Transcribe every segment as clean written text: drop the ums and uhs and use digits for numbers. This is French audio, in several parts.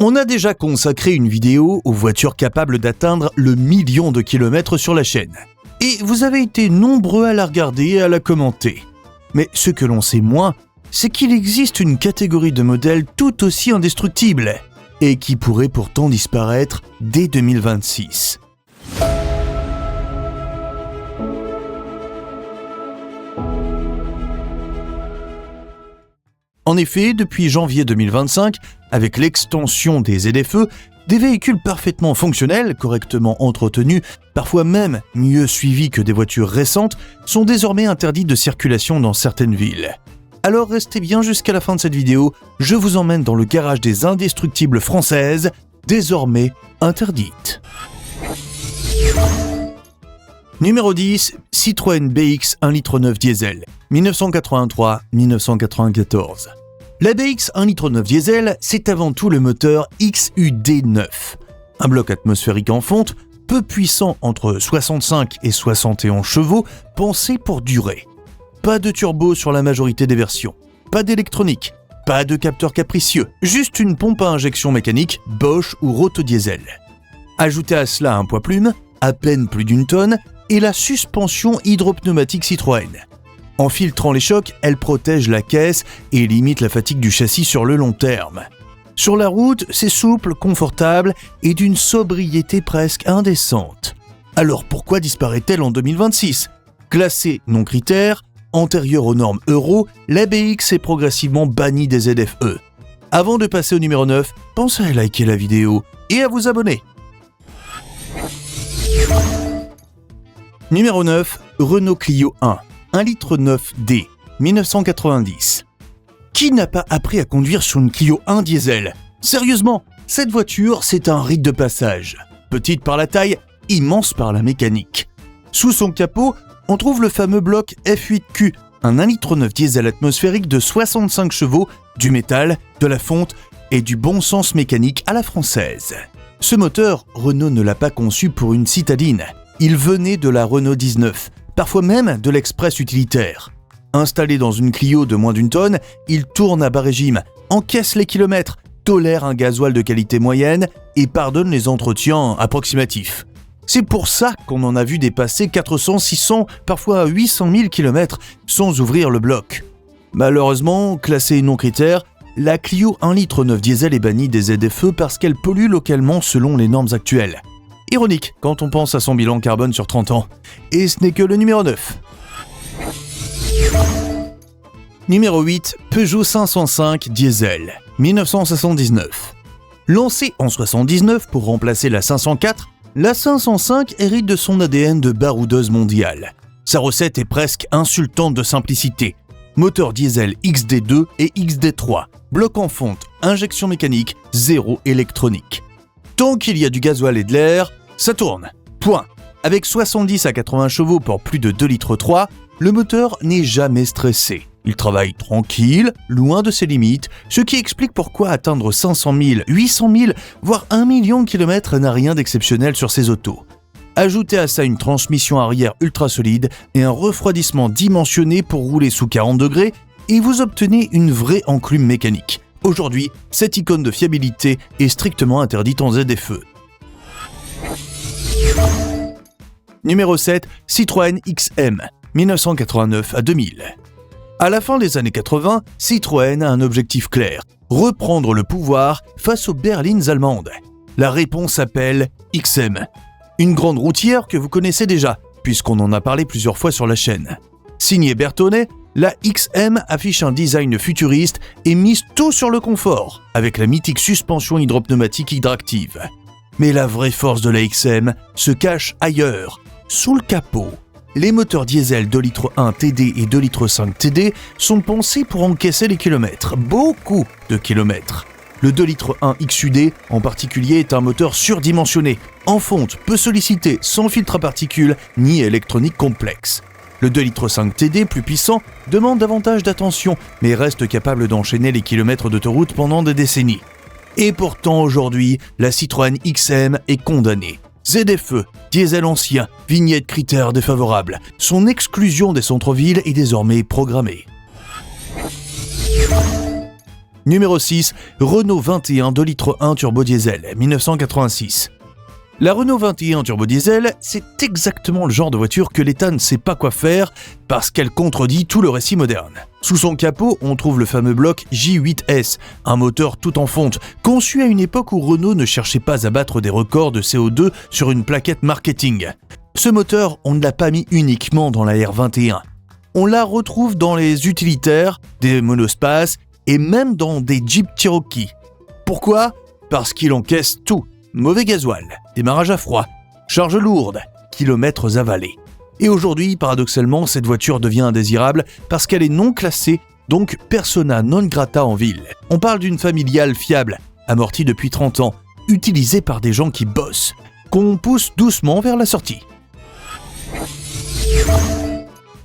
On a déjà consacré une vidéo aux voitures capables d'atteindre le 1 million de kilomètres sur la chaîne. Et vous avez été nombreux à la regarder et à la commenter. Mais ce que l'on sait moins, c'est qu'il existe une catégorie de modèles tout aussi indestructibles et qui pourrait pourtant disparaître dès 2026. En effet, depuis janvier 2025, avec l'extension des ZFE, des véhicules parfaitement fonctionnels, correctement entretenus, parfois même mieux suivis que des voitures récentes, sont désormais interdits de circulation dans certaines villes. Alors restez bien jusqu'à la fin de cette vidéo, je vous emmène dans le garage des indestructibles françaises, désormais interdites. Numéro 10, Citroën BX 1,9 litre diesel, 1983-1994. La BX 1,9 litre diesel, c'est avant tout le moteur XUD9, un bloc atmosphérique en fonte, peu puissant entre 65 et 71 chevaux, pensé pour durer. Pas de turbo sur la majorité des versions, pas d'électronique, pas de capteur capricieux, juste une pompe à injection mécanique Bosch ou Roto diesel. Ajoutez à cela un poids plume, à peine plus d'1 tonne, et la suspension hydropneumatique Citroën. En filtrant les chocs, elle protège la caisse et limite la fatigue du châssis sur le long terme. Sur la route, c'est souple, confortable et d'une sobriété presque indécente. Alors pourquoi disparaît-elle en 2026 ? Classée non critère, antérieure aux normes Euro, la BX est progressivement bannie des ZFE. Avant de passer au numéro 9, pensez à liker la vidéo et à vous abonner. Numéro 9, Renault Clio 1 litre 9D, 1990. Qui n'a pas appris à conduire sur une Clio 1 diesel ? Sérieusement, cette voiture, c'est un rite de passage. Petite par la taille, immense par la mécanique. Sous son capot, on trouve le fameux bloc F8Q, un 1,9 litre diesel atmosphérique de 65 chevaux, du métal, de la fonte et du bon sens mécanique à la française. Ce moteur, Renault ne l'a pas conçu pour une citadine. Il venait de la Renault 19, parfois même de l'Express utilitaire. Installé dans une Clio de moins d'1 tonne, il tourne à bas régime, encaisse les kilomètres, tolère un gasoil de qualité moyenne et pardonne les entretiens approximatifs. C'est pour ça qu'on en a vu dépasser 400, 600, parfois 800 000 km sans ouvrir le bloc. Malheureusement, classée non critère, la Clio 1,9 litre diesel est bannie des ZFE parce qu'elle pollue localement selon les normes actuelles. Ironique quand on pense à son bilan carbone sur 30 ans. Et ce n'est que le numéro 9. Numéro 8, Peugeot 505 diesel, 1979. Lancée en 1979 pour remplacer la 504, la 505 hérite de son ADN de baroudeuse mondiale. Sa recette est presque insultante de simplicité. Moteur diesel XD2 et XD3, bloc en fonte, injection mécanique, zéro électronique. Tant qu'il y a du gasoil et de l'air, ça tourne. Point. Avec 70 à 80 chevaux pour plus de 2,3 litres, le moteur n'est jamais stressé. Il travaille tranquille, loin de ses limites, ce qui explique pourquoi atteindre 500 000, 800 000, voire 1 million de kilomètres n'a rien d'exceptionnel sur ces autos. Ajoutez à ça une transmission arrière ultra solide et un refroidissement dimensionné pour rouler sous 40 degrés et vous obtenez une vraie enclume mécanique. Aujourd'hui, cette icône de fiabilité est strictement interdite en ZFE. Numéro 7, Citroën XM, 1989 à 2000. À la fin des années 80, Citroën a un objectif clair, reprendre le pouvoir face aux berlines allemandes. La réponse s'appelle XM. Une grande routière que vous connaissez déjà, puisqu'on en a parlé plusieurs fois sur la chaîne. Signée Bertone, la XM affiche un design futuriste et mise tout sur le confort, avec la mythique suspension hydropneumatique hydractive. Mais la vraie force de la XM se cache ailleurs, sous le capot. Les moteurs diesel 2,1 litres TD et 2,5 litres TD sont pensés pour encaisser les kilomètres, beaucoup de kilomètres. Le 2,1 litres XUD en particulier est un moteur surdimensionné, en fonte, peu sollicité, sans filtre à particules ni électronique complexe. Le 2,5 litres TD, plus puissant, demande davantage d'attention, mais reste capable d'enchaîner les kilomètres d'autoroute pendant des décennies. Et pourtant aujourd'hui, la Citroën XM est condamnée. ZFE, diesel ancien, vignette critères défavorables. Son exclusion des centres-villes est désormais programmée. Numéro 6, Renault 21 2 litres 1 turbo diesel, 1986. La Renault 21 turbo diesel, c'est exactement le genre de voiture que l'État ne sait pas quoi faire parce qu'elle contredit tout le récit moderne. Sous son capot, on trouve le fameux bloc J8S, un moteur tout en fonte, conçu à une époque où Renault ne cherchait pas à battre des records de CO2 sur une plaquette marketing. Ce moteur, on ne l'a pas mis uniquement dans la R21. On la retrouve dans les utilitaires, des monospaces et même dans des Jeep Cherokee. Pourquoi ? Parce qu'il encaisse tout. Mauvais gasoil, démarrage à froid, charge lourde, kilomètres avalés. Et aujourd'hui, paradoxalement, cette voiture devient indésirable parce qu'elle est non classée, donc persona non grata en ville. On parle d'une familiale fiable, amortie depuis 30 ans, utilisée par des gens qui bossent, qu'on pousse doucement vers la sortie.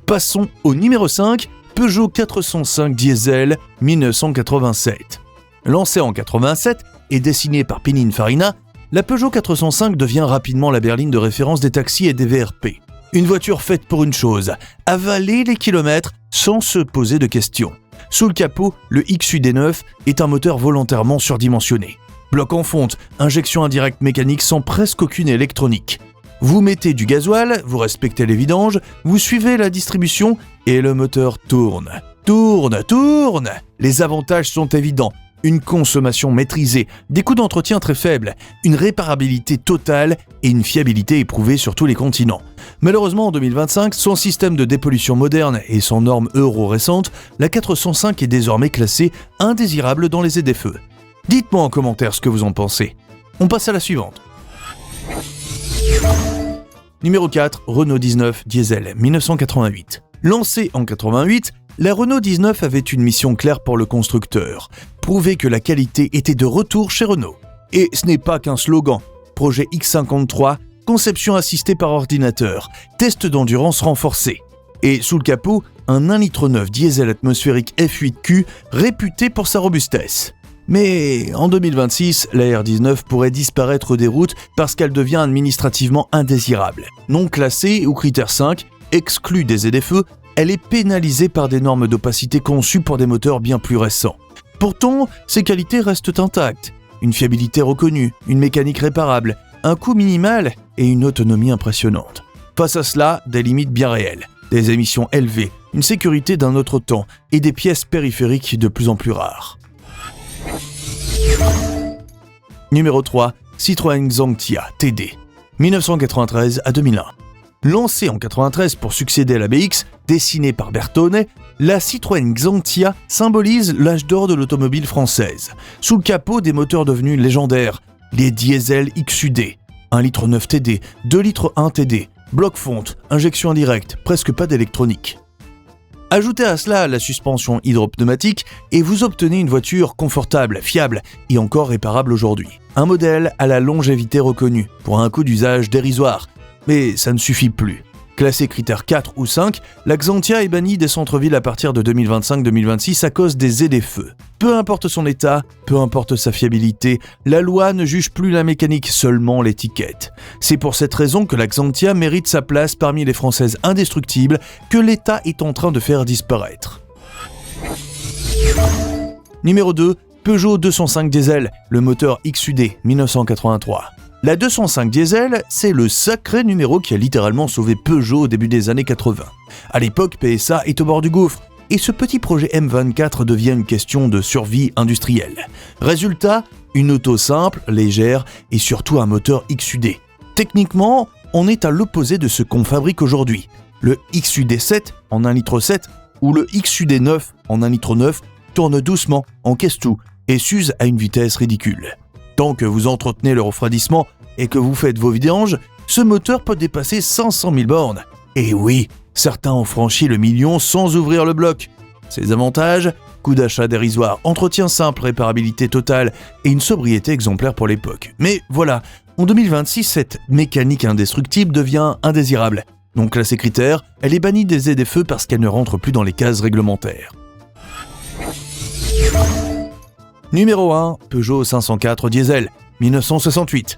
Passons au numéro 5, Peugeot 405 diesel 1987. Lancée en 87 et dessinée par Pininfarina, la Peugeot 405 devient rapidement la berline de référence des taxis et des VRP. Une voiture faite pour une chose, avaler les kilomètres sans se poser de questions. Sous le capot, le XUD9 est un moteur volontairement surdimensionné. Bloc en fonte, injection indirecte mécanique sans presque aucune électronique. Vous mettez du gasoil, vous respectez les vidanges, vous suivez la distribution et le moteur tourne. Tourne. Les avantages sont évidents. Une consommation maîtrisée, des coûts d'entretien très faibles, une réparabilité totale et une fiabilité éprouvée sur tous les continents. Malheureusement, en 2025, son système de dépollution moderne et son norme euro récente, la 405 est désormais classée indésirable dans les ZFE. Dites-moi en commentaire ce que vous en pensez. On passe à la suivante. Numéro 4, Renault 19 diesel 1988. Lancée en 88, la Renault 19 avait une mission claire pour le constructeur, prouver que la qualité était de retour chez Renault. Et ce n'est pas qu'un slogan. Projet X53, conception assistée par ordinateur, test d'endurance renforcé. Et sous le capot, un 1,9 litre diesel atmosphérique F8Q réputé pour sa robustesse. Mais en 2026, la R19 pourrait disparaître des routes parce qu'elle devient administrativement indésirable. Non classée ou critère 5, exclue des ZFE, elle est pénalisée par des normes d'opacité conçues pour des moteurs bien plus récents. Pourtant, ses qualités restent intactes. Une fiabilité reconnue, une mécanique réparable, un coût minimal et une autonomie impressionnante. Face à cela, des limites bien réelles, des émissions élevées, une sécurité d'un autre temps et des pièces périphériques de plus en plus rares. Numéro 3, Citroën Xantia TD, 1993 à 2001. Lancée en 1993 pour succéder à la BX, dessinée par Bertone, la Citroën Xantia symbolise l'âge d'or de l'automobile française. Sous le capot, des moteurs devenus légendaires, les diesel XUD, 1,9 litre TD, 2 litres 1 TD, bloc fonte, injection indirecte, presque pas d'électronique. Ajoutez à cela la suspension hydropneumatique et vous obtenez une voiture confortable, fiable et encore réparable aujourd'hui. Un modèle à la longévité reconnue, pour un coût d'usage dérisoire. Mais ça ne suffit plus. Classée critère 4 ou 5, la Xantia est bannie des centres-villes à partir de 2025-2026 à cause des ZFE. Peu importe son état, peu importe sa fiabilité, la loi ne juge plus la mécanique, seulement l'étiquette. C'est pour cette raison que la Xantia mérite sa place parmi les Françaises indestructibles que l'État est en train de faire disparaître. Numéro 2, Peugeot 205 diesel, le moteur XUD 1983. La 205 diesel, c'est le sacré numéro qui a littéralement sauvé Peugeot au début des années 80. À l'époque, PSA est au bord du gouffre, et ce petit projet M24 devient une question de survie industrielle. Résultat, une auto simple, légère, et surtout un moteur XUD. Techniquement, on est à l'opposé de ce qu'on fabrique aujourd'hui. Le XUD7 en 1,7 litre ou le XUD9 en 1,9 litre tourne doucement, encaisse tout, et s'use à une vitesse ridicule. Tant que vous entretenez le refroidissement et que vous faites vos vidanges, ce moteur peut dépasser 500 000 bornes. Et oui, certains ont franchi le million sans ouvrir le bloc. Ses avantages, coût d'achat dérisoire, entretien simple, réparabilité totale et une sobriété exemplaire pour l'époque. Mais voilà, en 2026, cette mécanique indestructible devient indésirable. Non classée critère, elle est bannie des ZFE parce qu'elle ne rentre plus dans les cases réglementaires. Numéro 1, Peugeot 504 diesel, 1968.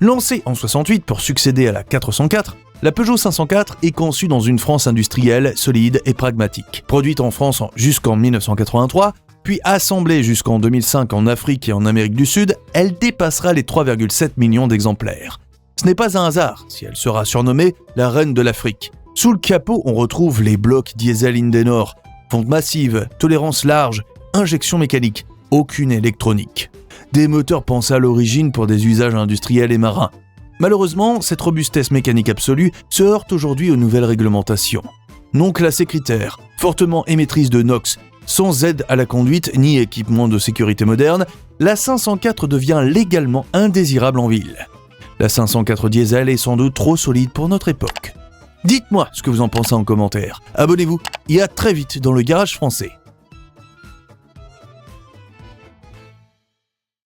Lancée en 68 pour succéder à la 404, la Peugeot 504 est conçue dans une France industrielle, solide et pragmatique. Produite en France jusqu'en 1983, puis assemblée jusqu'en 2005 en Afrique et en Amérique du Sud, elle dépassera les 3,7 millions d'exemplaires. Ce n'est pas un hasard si elle sera surnommée la reine de l'Afrique. Sous le capot, on retrouve les blocs diesel Indenor, fonte massive, tolérance large, injection mécanique, aucune électronique. Des moteurs pensés à l'origine pour des usages industriels et marins. Malheureusement, cette robustesse mécanique absolue se heurte aujourd'hui aux nouvelles réglementations. Non classée critère, fortement émettrice de NOx, sans aide à la conduite ni équipement de sécurité moderne, la 504 devient légalement indésirable en ville. La 504 diesel est sans doute trop solide pour notre époque. Dites-moi ce que vous en pensez en commentaire. Abonnez-vous et à très vite dans le Garage Français.